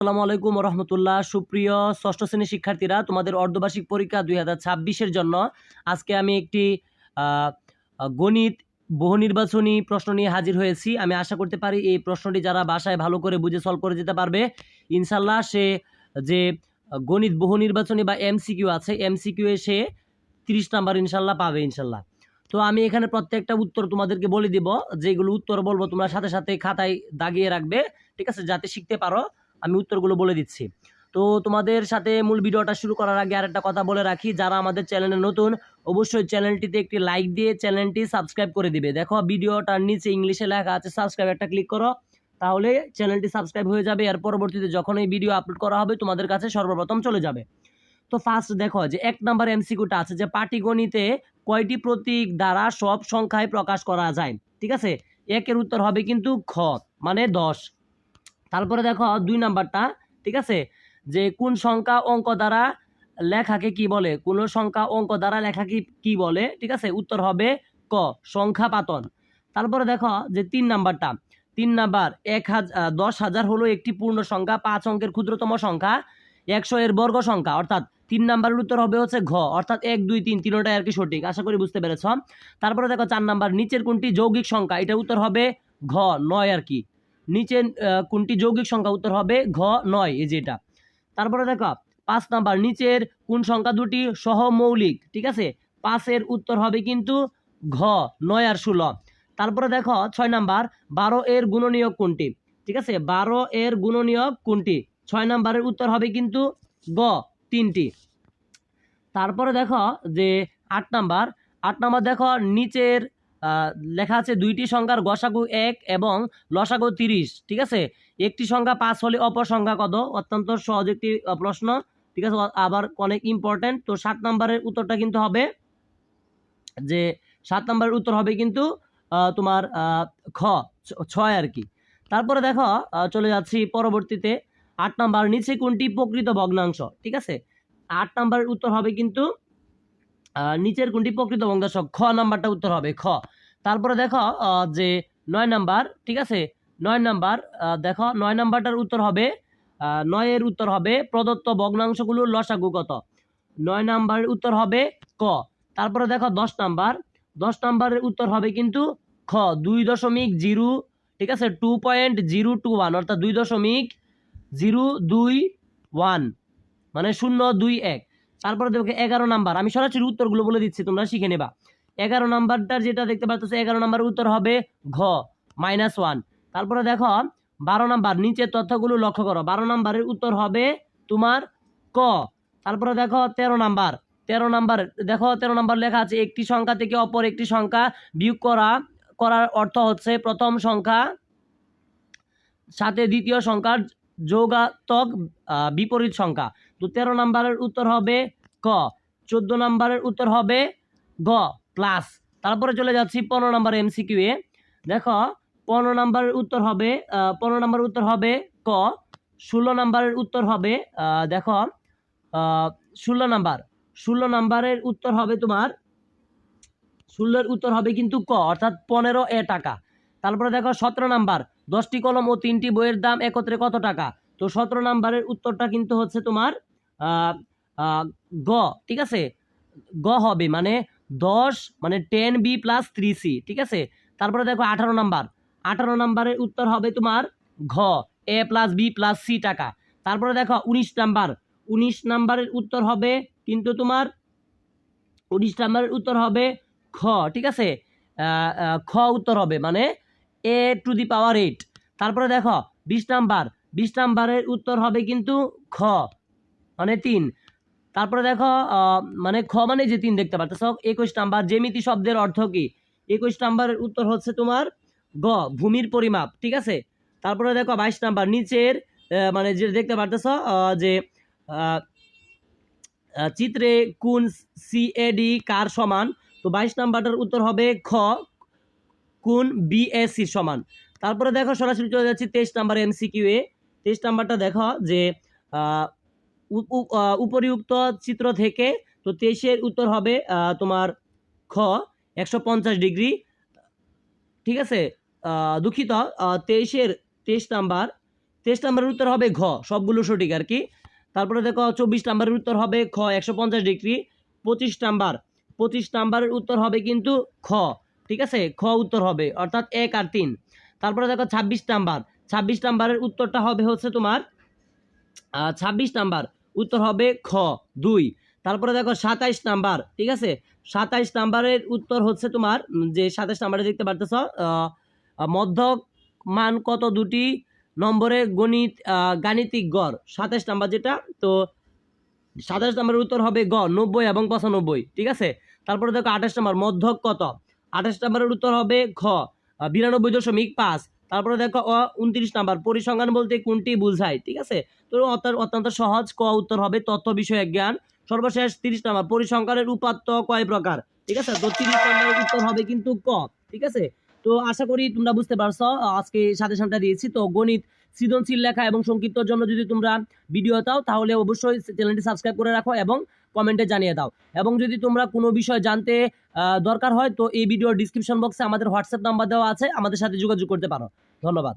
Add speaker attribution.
Speaker 1: আসসালামু আলাইকুম রহমতুল্লাহ। সুপ্রিয় ষষ্ঠ শ্রেণীর শিক্ষার্থীরা, তোমাদের অর্ধবার্ষিক পরীক্ষা 2026-এর জন্য আজকে আমি একটি আহ, গণিত বহু নির্বাচনী প্রশ্ন নিয়ে হাজির হয়েছি। আমি আশা করতে পারি এই প্রশ্নটি যারা বাসায় ভালো করে বুঝে সলভ করে যেতে পারবে, ইনশাল্লাহ সে যে গণিত বহু নির্বাচনী বা এমসিকিউ আছে, এমসিকিউ এ সে 30 নাম্বার ইনশাল্লাহ পাবে ইনশাল্লাহ। তো আমি এখানে প্রত্যেকটা উত্তর তোমাদেরকে বলে দিব, যেগুলো উত্তর বলবো তোমরা সাথে সাথে খাতায় দাগিয়ে রাখবে, ঠিক আছে, যাতে শিখতে পারো। আমি উত্তরগুলো বলে দিচ্ছি। তো তোমাদের সাথে মূল ভিডিওটা শুরু করার আগে আরেকটা কথা বলে রাখি, যারা আমাদের চ্যানেলে নতুন অবশ্যই চ্যানেলটিতে একটি লাইক দিয়ে চ্যানেলটি সাবস্ক্রাইব করে দিবে। দেখো ভিডিওটার নিচে ইংলিশে লেখা আছে সাবস্ক্রাইব, একটা ক্লিক করো, তাহলে চ্যানেলটি সাবস্ক্রাইব হয়ে যাবে। এর পরবর্তীতে যখন এই ভিডিও আপলোড করা হবে তোমাদের কাছে সর্বপ্রথম চলে যাবে। তো ফার্স্ট দেখো যে 1 নাম্বার এমসিকিউটা আছে যে পাটিগণিতে কয়টি প্রতীক দ্বারা সব সংখ্যায় প্রকাশ করা যায়। ঠিক আছে, একের উত্তর হবে কিন্তু খ, মানে 10। তারপরে দেখো 2 নাম্বারটা, ঠিক আছে, যে কোন সংখ্যা অঙ্ক দ্বারা লেখাকে কি বলে, কোন সংখ্যা অঙ্ক দ্বারা লেখাকে কি বলে, ঠিক আছে, উত্তর হবে ক, সংখ্যাপাতন। তারপরে দেখো যে 3 নাম্বারটা, 3 নাম্বার 10,000 হলো একটি পূর্ণ সংখ্যা, 5 অঙ্কের ক্ষুদ্রতম সংখ্যা, 100 এর বর্গ সংখ্যা, অর্থাৎ 3 নাম্বারের উত্তর হবে হচ্ছে ঘ, অর্থাৎ 1 2 3 তিনটাই আর কি সঠিক। আশা করি বুঝতে পেরেছ। তারপরে দেখো 4 নাম্বার, নিচের কোনটি যৌগিক সংখ্যা, এটা উত্তর হবে ঘ, 9 আর কি। নিচের কোনটি যৌগিক সংখ্যা, উত্তর হবে ঘ, 9, এই যে এটা। তারপরে দেখো 5 নাম্বার, নিচের কোন সংখ্যা দুটি সহমৌলিক, ঠিক আছে, 5-এর উত্তর হবে কিন্তু ঘ, 9 আর 16। তারপরে দেখো 6 নাম্বার, 12 এর গুণনীয়ক কোনটি, ঠিক আছে, 12 এর গুণনীয়ক কোনটি, 6 নাম্বারের উত্তর হবে কিন্তু গ, 3টি। তারপরে দেখো যে 8 নাম্বার, 8 নাম্বার দেখো নিচের লেখা আছে দুইটি সংখ্যার গসাগু 1 এবং লসাগু 30, ঠিক আছে, একটি সংখ্যা 5 হলে অপর সংখ্যা কত। অত্যন্ত সহজ একটি প্রশ্ন, ঠিক আছে, আবার অনেক ইম্পর্টেন্ট। তো 7 নাম্বারের উত্তরটা কিন্তু হবে যে 7 নাম্বারের উত্তর হবে কিন্তু তোমার খ, 6 আর কি। তারপরে দেখো চলে যাচ্ছি পরবর্তীতে 8 নাম্বার, নিচে কোনটি প্রকৃত ভগ্নাংশ, ঠিক আছে, 8 নাম্বারের উত্তর হবে কিন্তু নিচের কোনটি প্রকৃত ভগ্নাংশ, খ নাম্বারটা উত্তর হবে খ। তারপরে দেখো যে 9 নাম্বার, ঠিক আছে, 9 নাম্বার দেখো 9 নাম্বারটার উত্তর হবে 9 এর উত্তর হবে প্রদত্ত ভগ্নাংশগুলোর লসাগু কত, 9 নাম্বারের উত্তর হবে ক। তারপরে দেখো 10 নাম্বার, 10 নাম্বারের উত্তর হবে কিন্তু খ, 2.0, ঠিক আছে, 2.021, অর্থাৎ 2.021, মানে 021। তারপরে দেখো 11 নাম্বার, আমি সরাসরি উত্তরগুলো বলে দিচ্ছি, তোমরা শিখে নেবা। 11 নাম্বারটা যেটা দেখতে পাচ্ছ, 11 নাম্বারের উত্তর হবে ঘ, -1। তারপরে দেখো 12 নাম্বার, নিচের তথ্যগুলো লক্ষ্য করো, 12 নাম্বারের উত্তর হবে তোমার ক। তারপরে দেখো 13 নাম্বার, 13 নাম্বার দেখো 13 নাম্বার লেখা আছে একটি সংখ্যা থেকে অপর একটি সংখ্যা বিয়োগ করার অর্থ হচ্ছে প্রথম সংখ্যা সাথে দ্বিতীয় সংখ্যার যোগাত্মক বিপরীত সংখ্যা। তো 13 নাম্বারের উত্তর হবে ক। 14 নাম্বারের উত্তর হবে গ, প্লাস। তারপরে চলে যাচ্ছি 15 নাম্বার এমসিকিউ এ। দেখো 15 নাম্বারের উত্তর হবে 15 নাম্বারের উত্তর হবে ক। 16 নাম্বারের উত্তর হবে দেখো 16 নাম্বার, 16 নাম্বারের উত্তর হবে তোমার 16-এর উত্তর হবে কিন্তু ক, অর্থাৎ 15 টাকা। তারপরে দেখো 17 নাম্বার, 10টি কলম ও 3টি বইয়ের দাম একত্রে কত টাকা। তো 17 নাম্বারের উত্তরটা কিন্তু হচ্ছে তোমার গ, ঠিক আছে, গ হবে, মানে 10 মানে 10b + 3c, ঠিক আছে। তারপরে দেখো 18 নাম্বার, 18 নাম্বারের উত্তর হবে তোমার ঘ, a + b + c টাকা। তারপরে দেখো 19 নাম্বার, 19 নাম্বারের উত্তর হবে কিন্তু তোমার 19 নাম্বারের উত্তর হবে খ, ঠিক আছে, খ উত্তর হবে, মানে a⁸। তারপরে দেখো 20 নাম্বার, 20 নাম্বারের উত্তর হবে কিন্তু খ, মানে 3। তারপরে দেখো মানে খ মানে যে 3 দেখতে পাচ্ছ। 21 নাম্বার, জ্যামিতি শব্দের অর্থ কি। 21 নাম্বারের উত্তর হচ্ছে তোমার গ, ভূমির পরিমাপ, ঠিক আছে। তারপরে দেখো 22 নাম্বার, নিচের মানে যে দেখতে পাচ্ছ যে চিত্রে কোন সিএডি কার সমান। তো 22 নাম্বারটার উত্তর হবে খ, কোন বিএসি সমান। তারপরে দেখো সরাসরি চলে যাচ্ছি 23 নাম্বার এমসিকিউ এ। 23 নাম্বারটা দেখো যে উপরিউক্ত চিত্র থেকে, তো 23-এর উত্তর হবে তোমার খ, 150 ডিগ্রি, ঠিক আছে। দুঃখিত, 23 নাম্বার, 23 নম্বরের উত্তর হবে ঘ, সবগুলো সঠিক আর কি। তারপরে দেখো 24 নম্বরের উত্তর হবে খ 150 ডিগ্রি। 25 নাম্বারের উত্তর হবে কিন্তু খ, ঠিক আছে, খ উত্তর হবে, অর্থাৎ 1 আর 3। তারপরে দেখো 26 নাম্বারের উত্তরটা হবে হচ্ছে তোমার 26 নাম্বার উত্তর হবে খ 2। তারপরে দেখো 27 নাম্বার, ঠিক আছে, 27 নাম্বারের উত্তর হচ্ছে তোমার যে 27 নাম্বারে দেখতে পারতেছ মধ্যক মান কত দুটি নম্বরের গাণিতিক গড়, 27 নাম্বার যেটা, তো 27 নম্বরের উত্তর হবে গ 90 এবং 95, ঠিক আছে। তারপরে দেখো 28 নম্বর মধ্যক কত, 28 নম্বরের উত্তর হবে খ 92.5। তারপরে দেখো 29 নাম্বার পরিসংখ্যান বলতে কোনটি বোঝায়, ঠিক আছে। তো অত্যন্ত সহজ, ক উত্তর হবে তথ্য বিষয়ক জ্ঞান। সর্বশেষ 30 নাম্বার পরিসংখ্যানের উপাত্ত কয় প্রকার, ঠিক আছে। তো 30 নম্বরের উত্তর হবে কিন্তু ক, ঠিক আছে। তো আশা করি তোমরা বুঝতে পারছো, আজকে সাজেশনটা দিয়েছি। তো গণিত সৃজনশীল লেখা এবং সংক্ষিপ্তর জন্য যদি তোমরা ভিডিও দাও তাহলে অবশ্যই চ্যানেলটি সাবস্ক্রাইব করে রাখো এবং কমেন্টে জানিয়ে দাও। এবং যদি তোমরা কোনো বিষয় জানতে দরকার হয় তো এই ভিডিওর ডিসক্রিপশন বক্সে আমাদের হোয়াটসঅ্যাপ নাম্বার দেওয়া আছে, আমাদের সাথে যোগাযোগ করতে পারো। ধন্যবাদ।